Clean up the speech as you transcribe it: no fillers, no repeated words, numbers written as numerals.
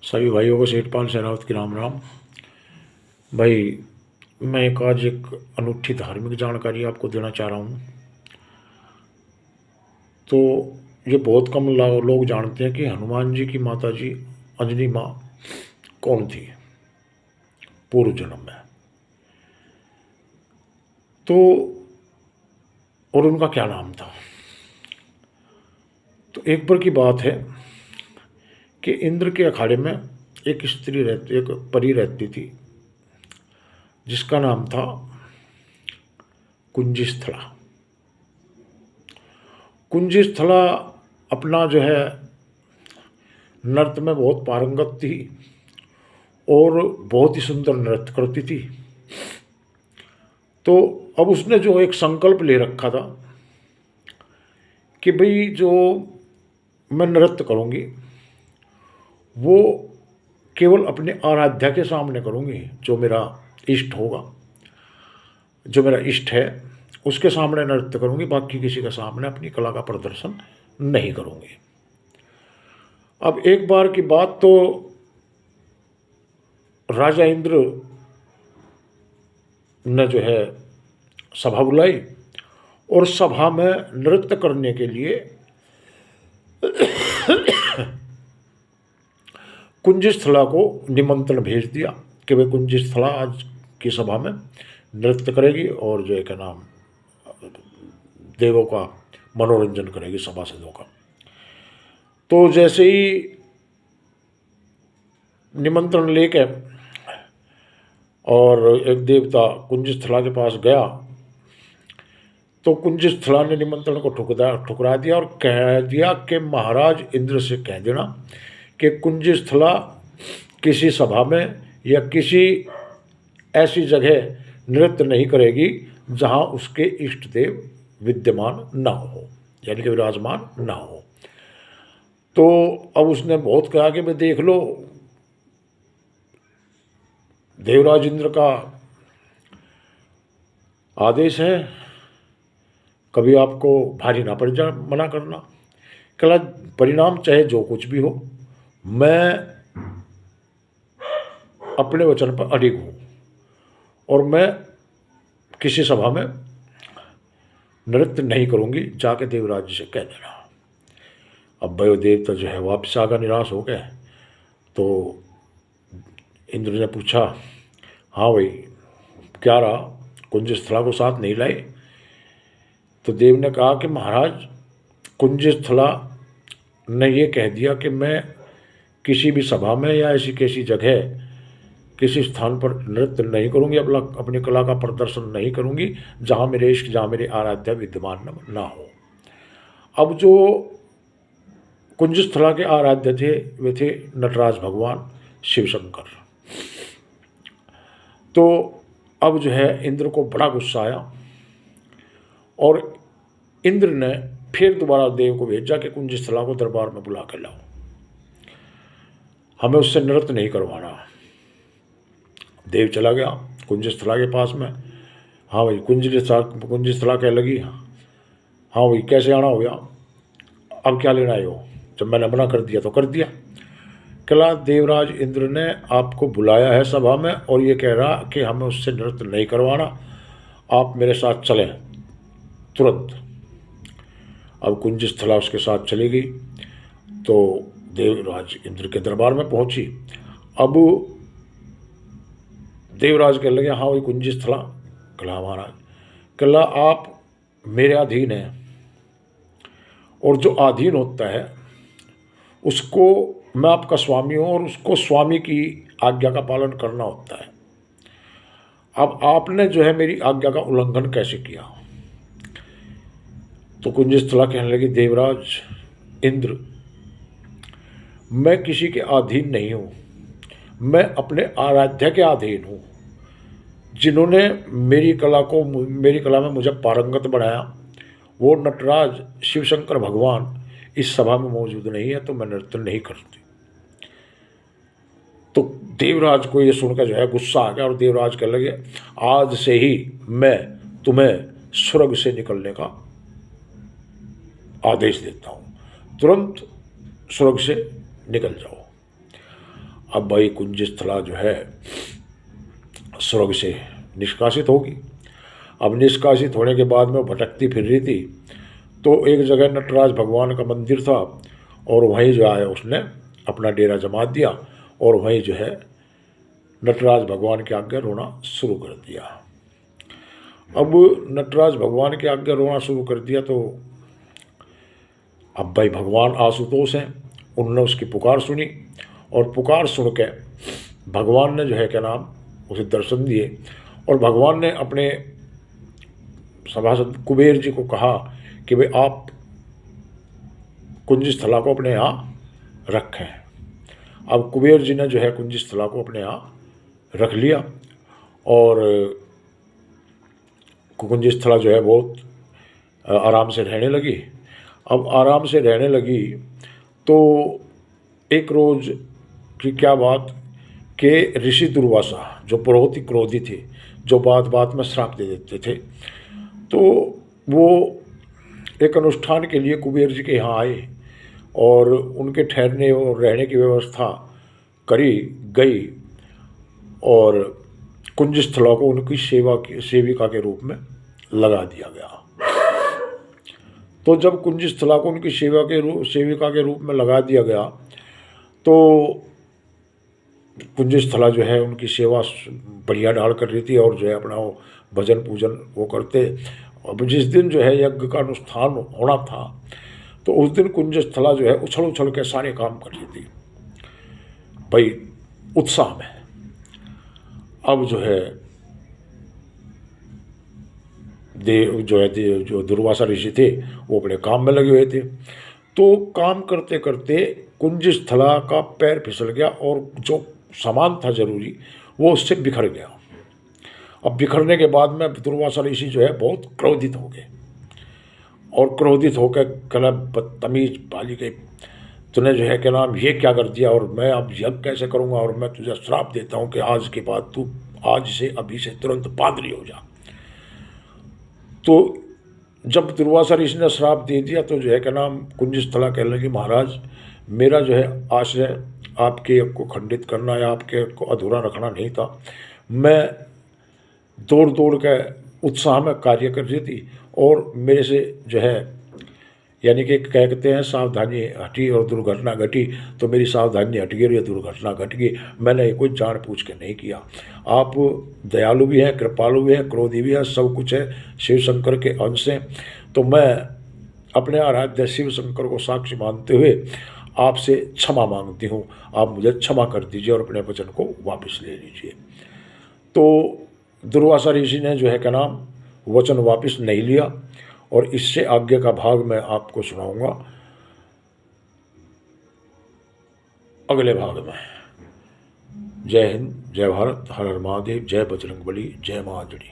सभी भाइयों को सेठपाल शेरावत की राम राम। भाई, मैं आज एक अनूठी धार्मिक जानकारी आपको देना चाह रहा हूँ। तो ये बहुत कम लोग जानते हैं कि हनुमान जी की माता जी अंजनी माँ कौन थी पूर्व जन्म में। तो और उनका क्या नाम था। तो एक बार की बात है कि इंद्र के अखाड़े में एक परी रहती थी जिसका नाम था कुंजस्थला। कुंजस्थला अपना जो है नृत्य में बहुत पारंगत थी और बहुत ही सुंदर नृत्य करती थी। तो अब उसने जो एक संकल्प ले रखा था कि भाई जो मैं नृत्य करूँगी वो केवल अपने आराध्या के सामने करूँगी, जो मेरा इष्ट होगा, जो मेरा इष्ट है उसके सामने नृत्य करूँगी, बाकी किसी के सामने अपनी कला का प्रदर्शन नहीं करूँगी। अब एक बार की बात, तो राजा इंद्र ने जो है सभा बुलाई और सभा में नृत्य करने के लिए कुंजस्थला को निमंत्रण भेज दिया कि भाई कुंजस्थला आज की सभा में नृत्य करेगी और जो है क्या नाम देवों का मनोरंजन करेगी, सभासदों का। तो जैसे ही निमंत्रण लेके और एक देवता कुंजस्थला के पास गया तो कुंजस्थला ने निमंत्रण को ठुकरा दिया और कह दिया कि महाराज इंद्र से कह देना कि कुंजस्थला किसी सभा में या किसी ऐसी जगह नृत्य नहीं करेगी जहाँ उसके इष्ट देव विद्यमान ना हो, यानी कि विराजमान ना हो। तो अब उसने बहुत कहा कि भाई देख लो, देवराज इंद्र का आदेश है, कभी आपको भारी ना पड़ जाए मना करना। कला परिणाम चाहे जो कुछ भी हो, मैं अपने वचन पर अडिग हूँ और मैं किसी सभा में नृत्य नहीं करूँगी, जाके देवराज जी से कह देना। अब वह देवता जो है वापस आगा निराश हो गए। तो इंद्र ने पूछा, हाँ भाई क्या रहा, कुंजस्थला को साथ नहीं लाए? तो देव ने कहा कि महाराज कुंजस्थला ने ये कह दिया कि मैं किसी भी सभा में या ऐसी किसी जगह किसी स्थान पर नृत्य नहीं करूँगी, अपनी कला का प्रदर्शन नहीं करूँगी जहाँ मेरे इष्ट, जहाँ मेरे आराध्या विद्यमान ना हो। अब जो कुंजस्थला के आराध्य थे वे थे नटराज भगवान शिव शंकर। तो अब जो है इंद्र को बड़ा गुस्सा आया और इंद्र ने फिर दोबारा देव को भेजा कि कुंजस्थला को दरबार में बुला कर लाओ, हमें उससे नृत्य नहीं करवाना। देव चला गया कुंजस्थला के पास में। हाँ भाई, कुंजस्थला कह लगी, हाँ भाई कैसे आना हो गया, अब क्या लेना है हो, जब मैंने मना कर दिया तो कर दिया। कला देवराज इंद्र ने आपको बुलाया है सभा में और ये कह रहा कि हमें उससे नृत्य नहीं करवाना, आप मेरे साथ चलें तुरंत। अब कुंजस्थला उसके साथ चली गई तो देवराज इंद्र के दरबार में पहुंची। अब देवराज कहने लगे, हाँ भाई कुंजस्थला। कला महाराज, कला आप मेरे अधीन हैं और जो अधीन होता है उसको मैं आपका स्वामी हूँ और उसको स्वामी की आज्ञा का पालन करना होता है। अब आपने जो है मेरी आज्ञा का उल्लंघन कैसे किया? तो कुंजस्थला कहने लगी, देवराज इंद्र, मैं किसी के अधीन नहीं हूँ, मैं अपने आराध्या के अधीन हूँ। जिन्होंने मेरी कला में मुझे पारंगत बनाया वो नटराज शिव शंकर भगवान इस सभा में मौजूद नहीं है, तो मैं नृत्य नहीं करती। तो देवराज को ये सुनकर जो है गुस्सा आ गया और देवराज कहने लगे, आज से ही मैं तुम्हें स्वर्ग से निकलने का आदेश देता हूँ, तुरंत स्वर्ग से निकल जाओ। अब भाई कुंजस्थला जो है स्वर्ग से निष्कासित होगी। अब निष्कासित होने के बाद में वो भटकती फिर रही थी, तो एक जगह नटराज भगवान का मंदिर था और वहीं जो है उसने अपना डेरा जमा दिया और वहीं जो है नटराज भगवान के आगे रोना शुरू कर दिया। अब नटराज भगवान के आगे रोना शुरू कर दिया तो अब भाई भगवान आशुतोष हैं, उन्होंने उसकी पुकार सुनी और पुकार सुन के भगवान ने जो है क्या नाम उसे दर्शन दिए और भगवान ने अपने सभासद कुबेर जी को कहा कि भाई आप कुंजस्थला को अपने यहाँ रखें। अब कुबेर जी ने जो है कुंजस्थला को अपने यहाँ रख लिया और कुंजस्थला जो है बहुत आराम से रहने लगी। अब आराम से रहने लगी तो एक रोज़ की क्या बात कि ऋषि दुर्वासा जो बहुत ही क्रोधी थे, जो बात बात में श्राप दे देते थे, तो वो एक अनुष्ठान के लिए कुबेर जी के यहाँ आए और उनके ठहरने और रहने की व्यवस्था करी गई और कुंजस्थला को उनकी सेविका के रूप में लगा दिया गया। तो जब कुंजस्थला को उनकी सेविका के रूप में लगा दिया गया तो कुंजस्थला जो है उनकी सेवा बढ़िया ढाल कर रही थी और जो है अपना वो भजन पूजन वो करते। अब जिस दिन जो है यज्ञ का अनुष्ठान होना था तो उस दिन कुंजस्थला जो है उछल उछल के सारे काम कर रही थी भाई उत्साह में। अब जो है जो दुर्वासा ऋषि थे वो अपने काम में लगे हुए थे, तो काम करते करते कुंजस्थला का पैर फिसल गया और जो सामान था जरूरी वो उससे बिखर गया। अब बिखरने के बाद में दुर्वासा ऋषि जो है बहुत क्रोधित हो गए और क्रोधित होकर कहना बदतमीज बाली के तूने जो है क्या नाम ये क्या कर दिया और मैं अब यज्ञ कैसे करूँगा और मैं तुझे श्राप देता हूँ कि आज के बाद तू आज से अभी से तुरंत पादरी हो जा। तो जब दुर्वासा ऋषि ने श्राप दे दिया तो जो है क्या नाम कुंजस्थला कहने लगी महाराज मेरा जो है आशय आपके यज्ञ को खंडित करना या आपके यज्ञ को अधूरा रखना नहीं था। मैं दौड़ दौड़ के उत्साह में कार्य कर रही थी और मेरे से जो है यानी कि कहते हैं सावधानी हटी और दुर्घटना घटी, तो मेरी सावधानी हट गई और ये दुर्घटना घट गई। मैंने कोई जान पूछ के नहीं किया। आप दयालु भी हैं, कृपालु भी हैं, क्रोधी भी हैं, सब कुछ है, शिव शंकर के अंश हैं। तो मैं अपने आराध्य शिव शंकर को साक्षी मानते हुए आपसे क्षमा मांगती हूँ, आप मुझे क्षमा कर दीजिए और अपने वचन को वापस ले लीजिए। तो दुर्वासा ऋषि ने जो है क्या नाम वचन वापस नहीं लिया और इससे आगे का भाग मैं आपको सुनाऊंगा अगले भाग में। जय हिंद, जय भारत, हर हर महादेव, जय बजरंगबली, जय माँ।